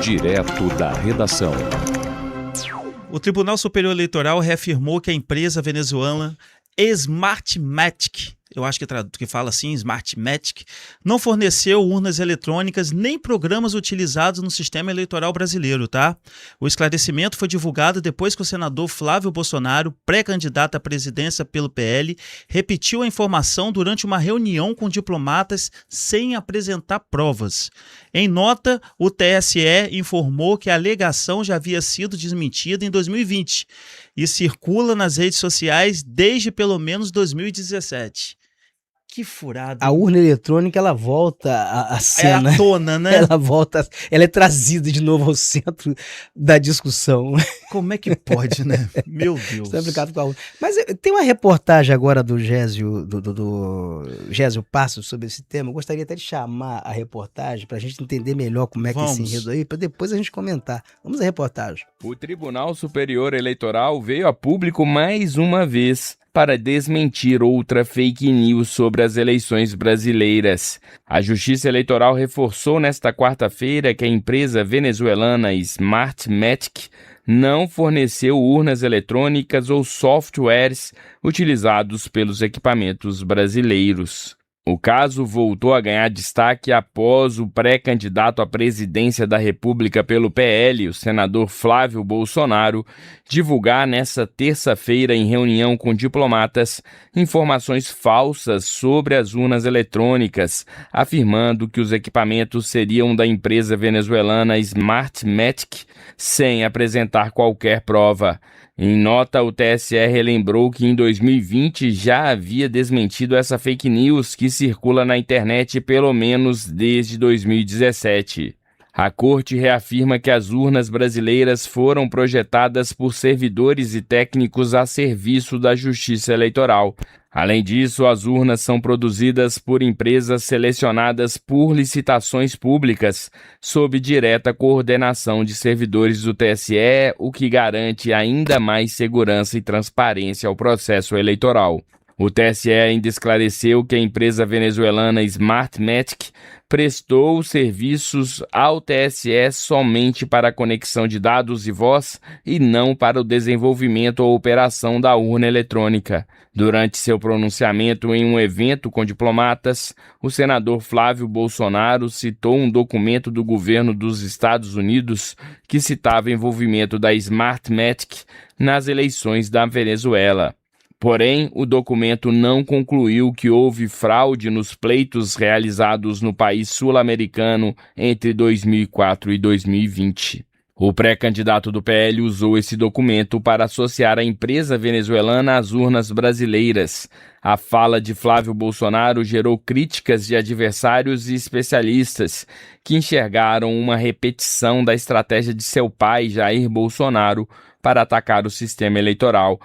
Direto da redação. O Tribunal Superior Eleitoral reafirmou que a empresa venezuelana Smartmatic, eu acho que fala assim, Smartmatic, não forneceu urnas eletrônicas nem programas utilizados no sistema eleitoral brasileiro, tá? O esclarecimento foi divulgado depois que o senador Flávio Bolsonaro, pré-candidato à presidência pelo PL, repetiu a informação durante uma reunião com diplomatas sem apresentar provas. Em nota, o TSE informou que a alegação já havia sido desmentida em 2020 e circula nas redes sociais desde pelo menos 2017. Que furado. A urna eletrônica, ela volta à cena. É à tona, né? Ela é trazida de novo ao centro da discussão. Como é que pode, né? Meu Deus. Está aplicado com a urna. Mas tem uma reportagem agora do Gésio Passos sobre esse tema. Eu gostaria até de chamar a reportagem para a gente entender melhor como é que esse enredo aí, para depois a gente comentar. Vamos à reportagem. O Tribunal Superior Eleitoral veio a público mais uma vez para desmentir outra fake news sobre as eleições brasileiras. A Justiça Eleitoral reforçou nesta quarta-feira que a empresa venezuelana Smartmatic não forneceu urnas eletrônicas ou softwares utilizados pelos equipamentos brasileiros. O caso voltou a ganhar destaque após o pré-candidato à presidência da República pelo PL, o senador Flávio Bolsonaro, divulgar nesta terça-feira, em reunião com diplomatas, informações falsas sobre as urnas eletrônicas, afirmando que os equipamentos seriam da empresa venezuelana Smartmatic, sem apresentar qualquer prova. Em nota, o TSE relembrou que em 2020 já havia desmentido essa fake news que circula na internet pelo menos desde 2017. A Corte reafirma que as urnas brasileiras foram projetadas por servidores e técnicos a serviço da Justiça Eleitoral. Além disso, as urnas são produzidas por empresas selecionadas por licitações públicas, sob direta coordenação de servidores do TSE, o que garante ainda mais segurança e transparência ao processo eleitoral. O TSE ainda esclareceu que a empresa venezuelana Smartmatic prestou serviços ao TSE somente para a conexão de dados e voz e não para o desenvolvimento ou operação da urna eletrônica. Durante seu pronunciamento em um evento com diplomatas, o senador Flávio Bolsonaro citou um documento do governo dos Estados Unidos que citava envolvimento da Smartmatic nas eleições da Venezuela. Porém, o documento não concluiu que houve fraude nos pleitos realizados no país sul-americano entre 2004 e 2020. O pré-candidato do PL usou esse documento para associar a empresa venezuelana às urnas brasileiras. A fala de Flávio Bolsonaro gerou críticas de adversários e especialistas que enxergaram uma repetição da estratégia de seu pai, Jair Bolsonaro, para atacar o sistema eleitoral.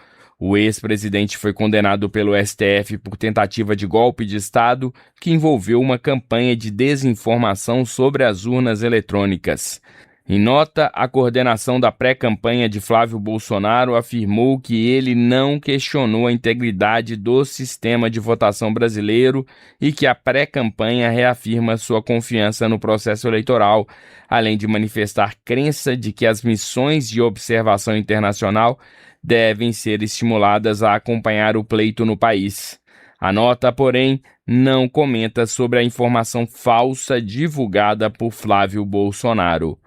O ex-presidente foi condenado pelo STF por tentativa de golpe de Estado que envolveu uma campanha de desinformação sobre as urnas eletrônicas. Em nota, a coordenação da pré-campanha de Flávio Bolsonaro afirmou que ele não questionou a integridade do sistema de votação brasileiro e que a pré-campanha reafirma sua confiança no processo eleitoral, além de manifestar crença de que as missões de observação internacional devem ser estimuladas a acompanhar o pleito no país. A nota, porém, não comenta sobre a informação falsa divulgada por Flávio Bolsonaro.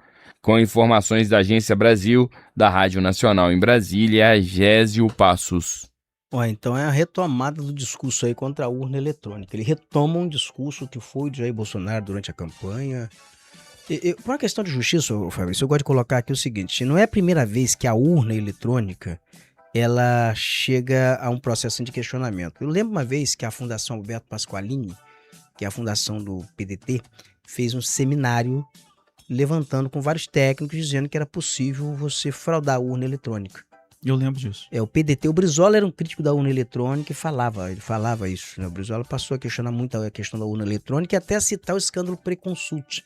Com informações da Agência Brasil, da Rádio Nacional em Brasília, Gésio Passos. Então é a retomada do discurso aí contra a urna eletrônica. Ele retoma um discurso que foi de Jair Bolsonaro durante a campanha. Por uma questão de justiça, Fabrício, eu gosto de colocar aqui o seguinte: não é a primeira vez que a urna eletrônica ela chega a um processo de questionamento. Eu lembro uma vez que a Fundação Alberto Pasqualini, que é a fundação do PDT, fez um seminário levantando com vários técnicos dizendo que era possível você fraudar a urna eletrônica. Eu lembro disso. O PDT, o Brizola era um crítico da urna eletrônica e ele falava isso, né? O Brizola passou a questionar muito a questão da urna eletrônica e até a citar o escândalo Preconsulte,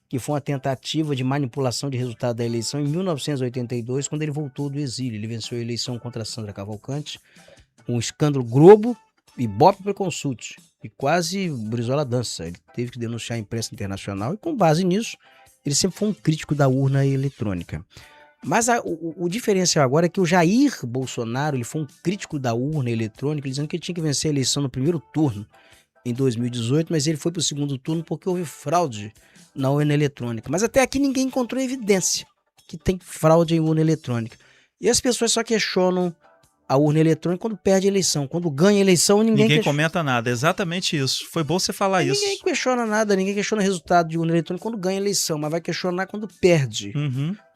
que foi uma tentativa de manipulação de resultado da eleição em 1982, quando ele voltou do exílio. Ele venceu a eleição contra Sandra Cavalcante, um escândalo Globo, Ibope Preconsulte, e quase o Brizola dança. Ele teve que denunciar a imprensa internacional e, com base nisso, ele sempre foi um crítico da urna eletrônica. Mas o diferencial agora é que o Jair Bolsonaro ele foi um crítico da urna eletrônica, dizendo que ele tinha que vencer a eleição no primeiro turno em 2018, mas ele foi para o segundo turno porque houve fraude na urna eletrônica. Mas até aqui ninguém encontrou evidência que tem fraude em urna eletrônica. E as pessoas só questionam a urna eletrônica quando perde a eleição. Quando ganha a eleição, ninguém comenta nada. Exatamente isso. Foi bom você falar isso. Ninguém questiona nada, ninguém questiona o resultado de urna eletrônica quando ganha a eleição, mas vai questionar quando perde.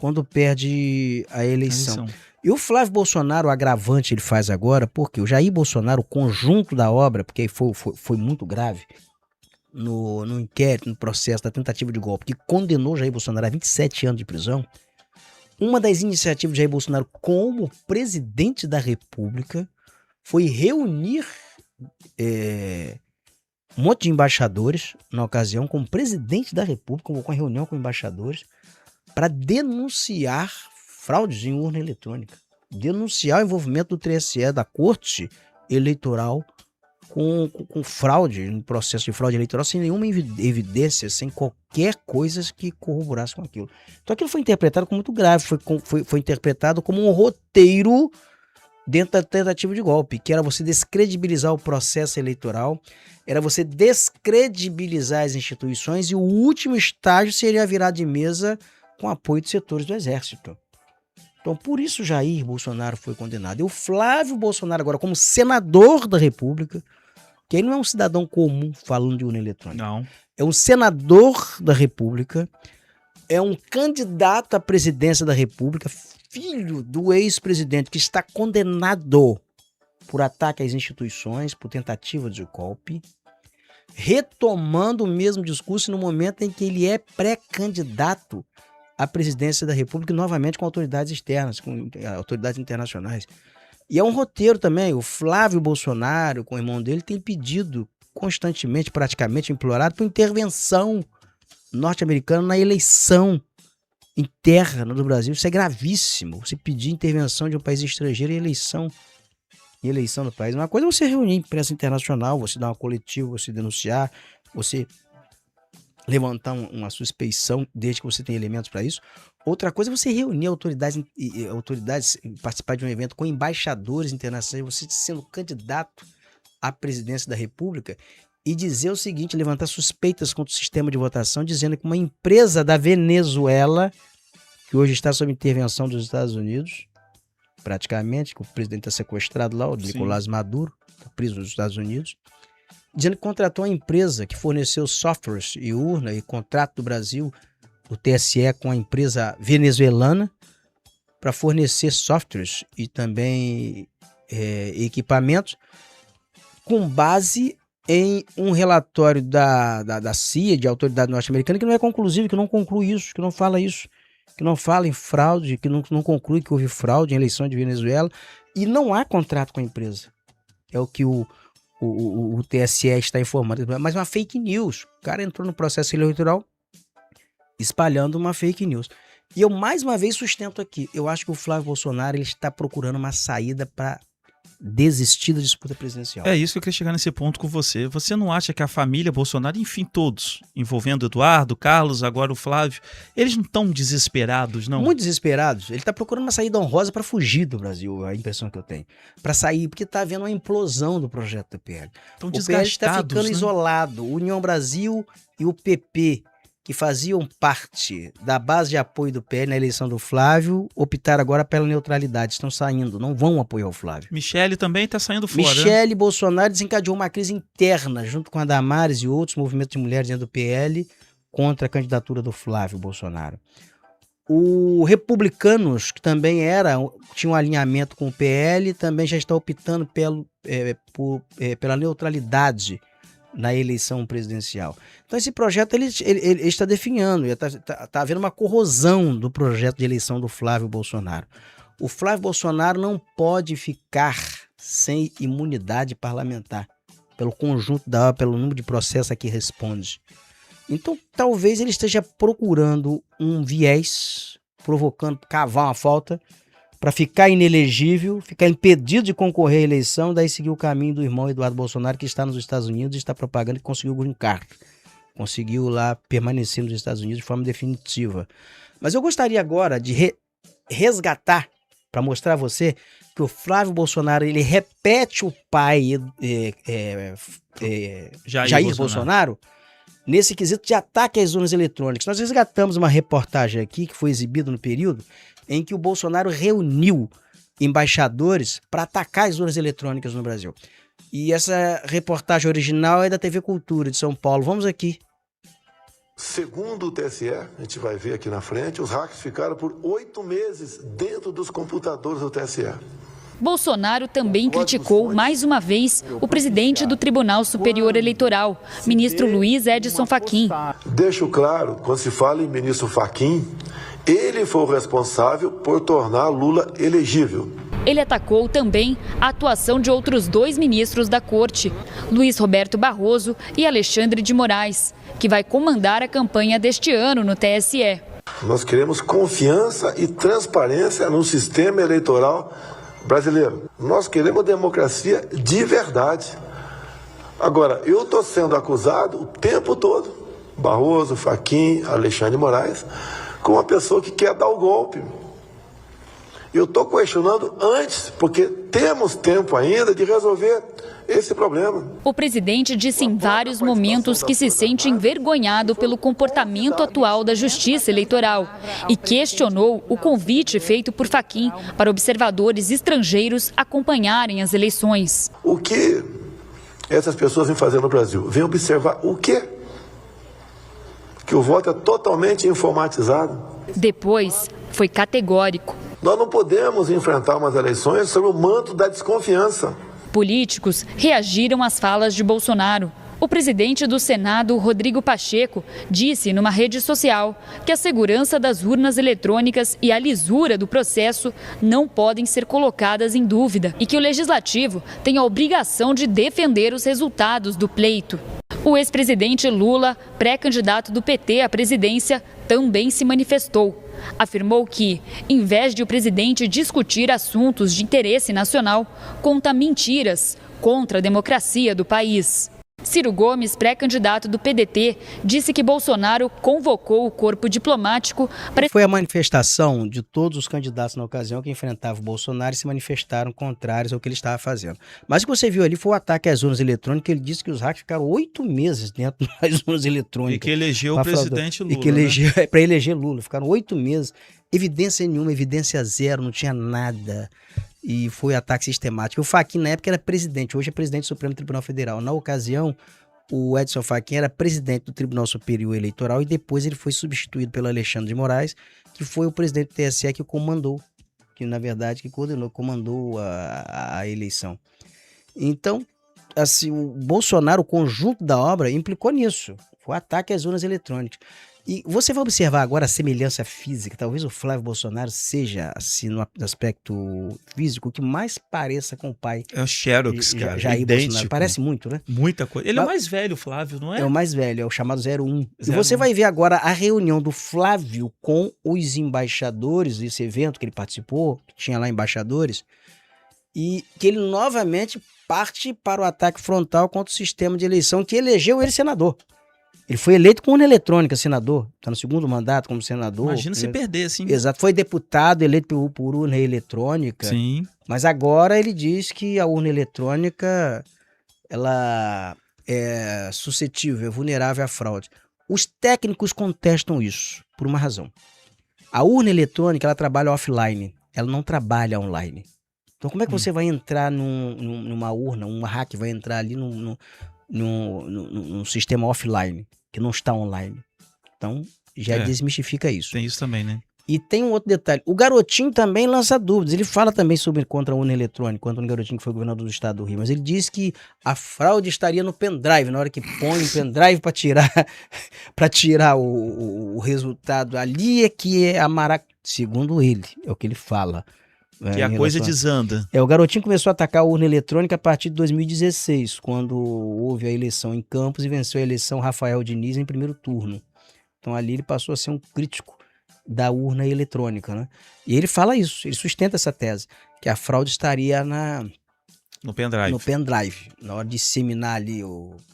Quando perde a eleição. E o Flávio Bolsonaro, o agravante ele faz agora, porque o Jair Bolsonaro, o conjunto da obra, porque foi muito grave, no inquérito, no processo da tentativa de golpe, que condenou Jair Bolsonaro a 27 anos de prisão, uma das iniciativas de Jair Bolsonaro como presidente da República foi reunir um monte de embaixadores, na ocasião, como presidente da República, convocou uma reunião com embaixadores para denunciar fraudes em urna eletrônica, denunciar o envolvimento do TSE, da Corte Eleitoral, com fraude, no processo de fraude eleitoral, sem nenhuma evidência, sem qualquer coisa que corroborasse com aquilo. Então aquilo foi interpretado como muito grave, foi interpretado como um roteiro dentro da tentativa de golpe, que era você descredibilizar o processo eleitoral, era você descredibilizar as instituições, e o último estágio seria virar de mesa com apoio de setores do Exército. Então, por isso Jair Bolsonaro foi condenado. E o Flávio Bolsonaro agora, como senador da República, que ele não é um cidadão comum falando de urna eletrônica. Não. É um senador da República, é um candidato à presidência da República, filho do ex-presidente que está condenado por ataque às instituições, por tentativa de golpe, retomando o mesmo discurso no momento em que ele é pré-candidato à presidência da República, novamente com autoridades externas, com autoridades internacionais. E é um roteiro também. O Flávio Bolsonaro, com o irmão dele, tem pedido constantemente, praticamente implorado, por intervenção norte-americana na eleição interna do Brasil. Isso é gravíssimo. Você pedir intervenção de um país estrangeiro em eleição do país. Uma coisa é você reunir imprensa internacional, você dar uma coletiva, você denunciar, você levantar uma suspeição, desde que você tenha elementos para isso. Outra coisa é você reunir autoridades, participar de um evento com embaixadores internacionais, você sendo candidato à presidência da República, e dizer o seguinte, levantar suspeitas contra o sistema de votação, dizendo que uma empresa da Venezuela, que hoje está sob intervenção dos Estados Unidos, praticamente, que o presidente está sequestrado lá, o Nicolás Maduro, está preso nos Estados Unidos, dizendo que contratou uma empresa que forneceu softwares e urna e contrato do Brasil, o TSE, com a empresa venezuelana, para fornecer softwares e também equipamentos, com base em um relatório da CIA, de autoridade norte-americana, que não é conclusivo, que não conclui isso, que não fala isso, que não fala em fraude, que não conclui que houve fraude em eleição de Venezuela, e não há contrato com a empresa. É o que o TSE está informando, mas uma fake news. O cara entrou no processo eleitoral espalhando uma fake news. E eu mais uma vez sustento aqui, eu acho que o Flávio Bolsonaro ele está procurando uma saída para desistir da disputa presidencial. É isso que eu queria chegar nesse ponto com você. Você não acha que a família Bolsonaro, enfim, todos, envolvendo Eduardo, Carlos, agora o Flávio, eles não estão desesperados, não? Muito desesperados. Ele está procurando uma saída honrosa para fugir do Brasil, a impressão que eu tenho. Para sair, porque está havendo uma implosão do projeto do PL. Estão o desgastados, PL está ficando isolado. O União Brasil e o PP, que faziam parte da base de apoio do PL na eleição do Flávio, optaram agora pela neutralidade, estão saindo, não vão apoiar o Flávio. Michele também está saindo fora. Michele Bolsonaro desencadeou uma crise interna, junto com a Damares e outros movimentos de mulheres dentro do PL, contra a candidatura do Flávio Bolsonaro. O Republicanos, que também tinha um alinhamento com o PL, também já está optando pela neutralidade na eleição presidencial. Então esse projeto ele está definhando, está havendo uma corrosão do projeto de eleição do Flávio Bolsonaro. O Flávio Bolsonaro não pode ficar sem imunidade parlamentar, pelo conjunto da obra, pelo número de processos a que responde. Então talvez ele esteja procurando um viés, provocando, cavar uma falta, para ficar inelegível, ficar impedido de concorrer à eleição, daí seguir o caminho do irmão Eduardo Bolsonaro, que está nos Estados Unidos e está propagando que conseguiu o green card. conseguiu lá permanecer nos Estados Unidos de forma definitiva. Mas eu gostaria agora de resgatar, para mostrar a você, que o Flávio Bolsonaro, ele repete o pai Jair Bolsonaro nesse quesito de ataque às urnas eletrônicas. Nós resgatamos uma reportagem aqui, que foi exibida no período, em que o Bolsonaro reuniu embaixadores para atacar as urnas eletrônicas no Brasil. E essa reportagem original é da TV Cultura de São Paulo. Vamos aqui. Segundo o TSE, a gente vai ver aqui na frente, os hackers ficaram por 8 meses dentro dos computadores do TSE. Bolsonaro também criticou mais uma vez o presidente do Tribunal Superior Eleitoral, ministro Luiz Edson Fachin. Deixo claro, quando se fala em ministro Fachin, ele foi o responsável por tornar Lula elegível. Ele atacou também a atuação de outros 2 ministros da corte, Luiz Roberto Barroso e Alexandre de Moraes, que vai comandar a campanha deste ano no TSE. Nós queremos confiança e transparência no sistema eleitoral brasileiro. Nós queremos democracia de verdade. Agora, eu estou sendo acusado o tempo todo, Barroso, Fachin, Alexandre de Moraes, como uma pessoa que quer dar o golpe. Eu estou questionando antes, porque temos tempo ainda de resolver esse problema. O presidente disse em vários momentos que se sente envergonhado pelo comportamento atual da Justiça Eleitoral e questionou o convite feito por Fachin para observadores estrangeiros acompanharem as eleições. O que essas pessoas vêm fazer no Brasil? Vêm observar o quê? Que o voto é totalmente informatizado. Depois, foi categórico. Nós não podemos enfrentar umas eleições sob o manto da desconfiança. Políticos reagiram às falas de Bolsonaro. O presidente do Senado, Rodrigo Pacheco, disse numa rede social que a segurança das urnas eletrônicas e a lisura do processo não podem ser colocadas em dúvida e que o Legislativo tem a obrigação de defender os resultados do pleito. O ex-presidente Lula, pré-candidato do PT à presidência, também se manifestou. Afirmou que, em vez de o presidente discutir assuntos de interesse nacional, conta mentiras contra a democracia do país. Ciro Gomes, pré-candidato do PDT, disse que Bolsonaro convocou o corpo diplomático para... Foi a manifestação de todos os candidatos na ocasião que enfrentavam o Bolsonaro e se manifestaram contrários ao que ele estava fazendo. Mas o que você viu ali foi o ataque às urnas eletrônicas. Ele disse que os hackers ficaram 8 meses dentro das urnas eletrônicas. E que elegeu o presidente Lula. E que elegeu, para eleger Lula. Ficaram 8 meses. Evidência nenhuma, evidência zero, não tinha nada. E foi ataque sistemático. O Fachin, na época, era presidente. Hoje é presidente do Supremo Tribunal Federal. Na ocasião, o Edson Fachin era presidente do Tribunal Superior Eleitoral e depois ele foi substituído pelo Alexandre de Moraes, que foi o presidente do TSE que comandou, que na verdade que coordenou, comandou a eleição. Então, assim, o Bolsonaro, o conjunto da obra, implicou nisso. Foi o ataque às urnas eletrônicas. E você vai observar agora a semelhança física. Talvez o Flávio Bolsonaro seja, assim, no aspecto físico, o que mais pareça com o pai. É o Xerox, cara. Jair idêntico. Bolsonaro. Parece muito, né? Muita coisa. Ele é o mais velho, Flávio, não é? É o mais velho, é o chamado 01. E 01. você vai ver agora a reunião do Flávio com os embaixadores desse evento que ele participou, que tinha lá embaixadores, e que ele novamente parte para o ataque frontal contra o sistema de eleição que elegeu ele senador. Ele foi eleito com urna eletrônica, senador. Está no segundo mandato como senador. Imagina se perder, assim. Exato. Foi deputado, eleito por urna eletrônica. Sim. Mas agora ele diz que a urna eletrônica ela é suscetível, é vulnerável à fraude. Os técnicos contestam isso por uma razão. A urna eletrônica ela trabalha offline, ela não trabalha online. Então como é que você vai entrar numa urna, um hack vai entrar ali num sistema offline, que não está online. Então, já desmistifica isso. Tem isso também, né? E tem um outro detalhe. O Garotinho também lança dúvidas. Ele fala também sobre contra a urna eletrônica, contra o Garotinho que foi governador do estado do Rio. Mas ele diz que a fraude estaria no pendrive, na hora que põe o pendrive para tirar o resultado. Ali é que é a maraca, segundo ele, é o que ele fala. Que a coisa desanda. O Garotinho começou a atacar a urna eletrônica a partir de 2016, quando houve a eleição em Campos e venceu a eleição Rafael Diniz em primeiro turno. Então ali ele passou a ser um crítico da urna eletrônica, né? E ele fala isso, ele sustenta essa tese, que a fraude estaria No pendrive. No pendrive. Na hora de disseminar ali,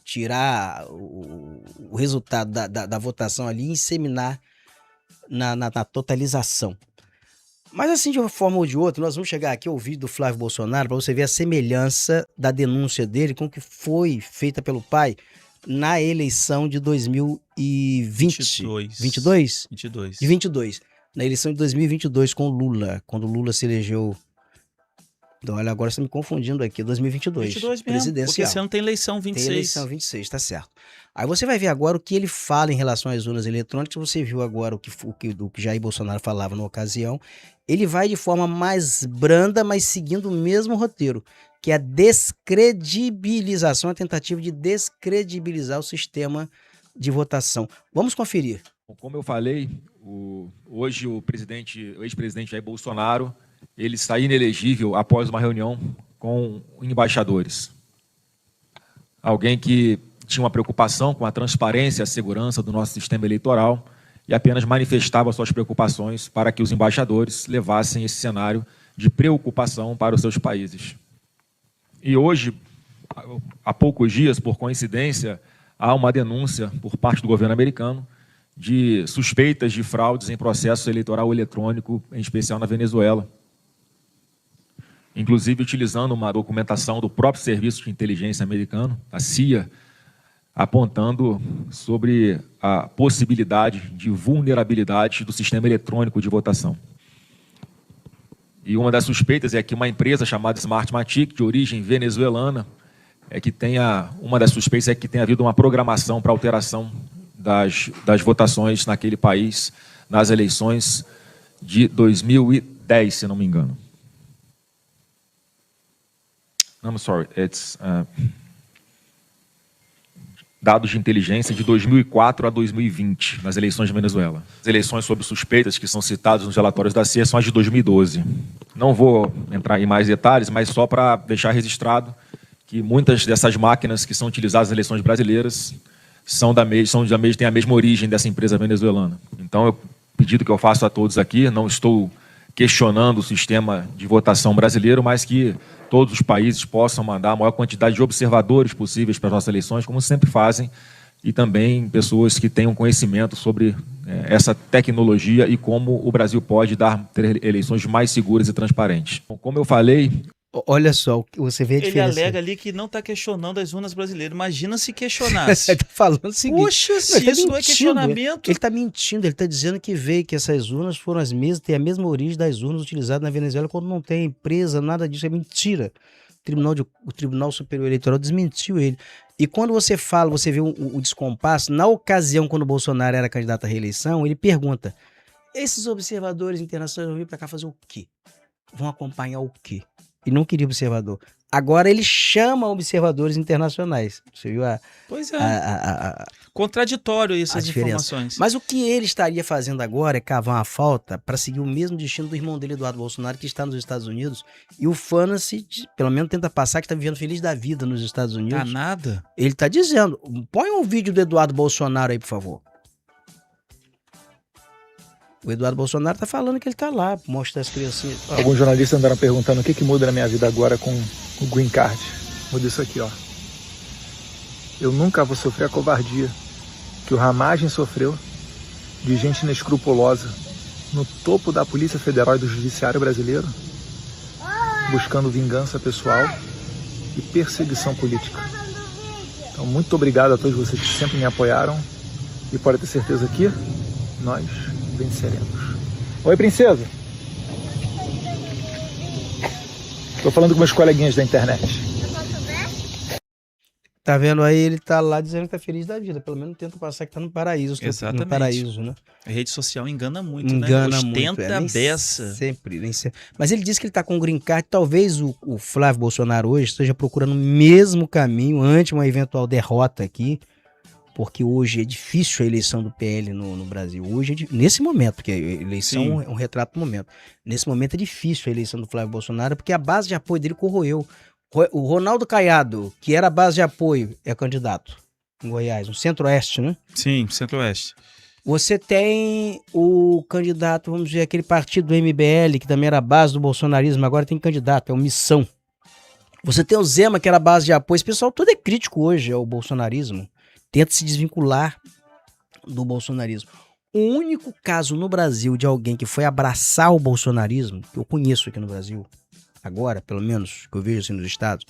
tirar o resultado da votação ali e inseminar na totalização. Mas assim, de uma forma ou de outra, nós vamos chegar aqui ao vídeo do Flávio Bolsonaro para você ver a semelhança da denúncia dele com o que foi feita pelo pai na eleição de 2020. 22? 22. De 22. Na eleição de 2022 com o Lula, quando o Lula se elegeu. Então, olha, agora você está me confundindo aqui, 2022. 22 mesmo, presidencial. porque esse ano tem eleição 26. Tem eleição 26, tá certo. Aí você vai ver agora o que ele fala em relação às urnas eletrônicas, você viu agora o que Jair Bolsonaro falava na ocasião. Ele vai de forma mais branda, mas seguindo o mesmo roteiro, que é a descredibilização, a tentativa de descredibilizar o sistema de votação. Vamos conferir. Como eu falei, hoje o ex-presidente Jair Bolsonaro, ele está inelegível após uma reunião com embaixadores. Alguém que tinha uma preocupação com a transparência e a segurança do nosso sistema eleitoral e apenas manifestava suas preocupações para que os embaixadores levassem esse cenário de preocupação para os seus países. E hoje, há poucos dias, por coincidência, há uma denúncia por parte do governo americano de suspeitas de fraudes em processo eleitoral eletrônico, em especial na Venezuela. Inclusive utilizando uma documentação do próprio Serviço de Inteligência americano, a CIA, apontando sobre a possibilidade de vulnerabilidade do sistema eletrônico de votação. E uma das suspeitas é que uma empresa chamada Smartmatic, de origem venezuelana, uma das suspeitas é que tenha havido uma programação para alteração das votações naquele país nas eleições de 2010, se não me engano. I'm sorry, it's dados de inteligência de 2004 a 2020, nas eleições de Venezuela. As eleições sob suspeitas que são citadas nos relatórios da CIA são as de 2012. Não vou entrar em mais detalhes, mas só para deixar registrado que muitas dessas máquinas que são utilizadas nas eleições brasileiras têm a mesma origem dessa empresa venezuelana. Então, o pedido que eu faço a todos aqui, não estou questionando o sistema de votação brasileiro, mas que todos os países possam mandar a maior quantidade de observadores possíveis para as nossas eleições, como sempre fazem, e também pessoas que tenham conhecimento sobre essa tecnologia e como o Brasil pode ter eleições mais seguras e transparentes. Como eu falei... Olha só, você vê a diferença. Ele alega ali que não está questionando as urnas brasileiras. Imagina se questionasse. Ele está falando o seguinte... Poxa, se isso não é questionamento... Ele está mentindo, ele está dizendo que veio que essas urnas foram as mesmas, têm a mesma origem das urnas utilizadas na Venezuela, quando não tem empresa, nada disso, é mentira. O Tribunal Superior Eleitoral desmentiu ele. E quando você fala, você vê o descompasso, na ocasião, quando o Bolsonaro era candidato à reeleição, ele pergunta, esses observadores internacionais vão vir para cá fazer o quê? Vão acompanhar o quê? E não queria observador. Agora ele chama observadores internacionais. Você viu Pois é. Contraditório essas informações. Mas o que ele estaria fazendo agora é cavar uma falta para seguir o mesmo destino do irmão dele, Eduardo Bolsonaro, que está nos Estados Unidos. E o Fantasy, pelo menos, tenta passar que está vivendo feliz da vida nos Estados Unidos. Tá nada. Ele está dizendo. Põe um vídeo do Eduardo Bolsonaro aí, por favor. O Eduardo Bolsonaro está falando que ele está lá, mostra as criancinhas. Alguns jornalistas andaram perguntando o que muda na minha vida agora com o Green Card. Muda isso aqui, ó. Eu nunca vou sofrer a covardia que o Ramagem sofreu de gente inescrupulosa no topo da Polícia Federal e do Judiciário brasileiro, buscando vingança pessoal e perseguição política. Então, muito obrigado a todos vocês que sempre me apoiaram e pode ter certeza que nós venceremos. Oi, princesa. Tô falando com meus coleguinhas da internet. Tá vendo aí? Ele tá lá dizendo que tá feliz da vida. Pelo menos tenta passar que tá no paraíso. Exatamente. No paraíso, né? A rede social engana muito, engana né? Ostenta a beça. Sempre, nem sempre. Mas ele disse que ele tá com o Green Card. Talvez o Flávio Bolsonaro hoje esteja procurando o mesmo caminho ante uma eventual derrota aqui. Porque hoje é difícil a eleição do PL no Brasil. Hoje, nesse momento, porque a eleição é um retrato do momento. Nesse momento é difícil a eleição do Flávio Bolsonaro, porque a base de apoio dele corroeu. O Ronaldo Caiado, que era a base de apoio, é candidato em Goiás, no Centro-Oeste, né? Sim, Centro-Oeste. Você tem o candidato, vamos dizer, aquele partido do MBL, que também era a base do bolsonarismo, agora tem candidato, é o Missão. Você tem o Zema, que era a base de apoio. Esse pessoal todo é crítico hoje ao bolsonarismo. Tenta se desvincular do bolsonarismo. O único caso no Brasil de alguém que foi abraçar o bolsonarismo, que eu conheço aqui no Brasil, agora, pelo menos, que eu vejo assim nos estados,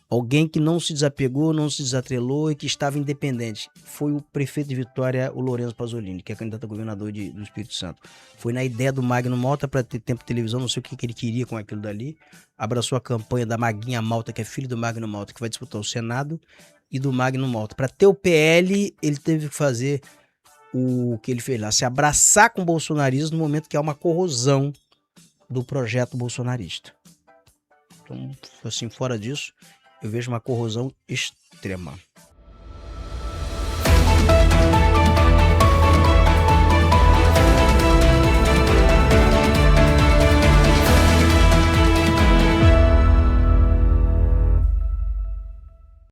alguém que não se desapegou, não se desatrelou e que estava independente, foi o prefeito de Vitória, o Lourenço Pasolini, que é candidato a governador do Espírito Santo. Foi na ideia do Magno Malta para ter tempo de televisão, não sei o que ele queria com aquilo dali, abraçou a campanha da Maguinha Malta, que é filho do Magno Malta, que vai disputar o Senado, e do Magno Malta. Para ter o PL, ele teve que fazer o que ele fez lá, se abraçar com o bolsonarismo no momento que há uma corrosão do projeto bolsonarista. Então, assim, fora disso, eu vejo uma corrosão extrema.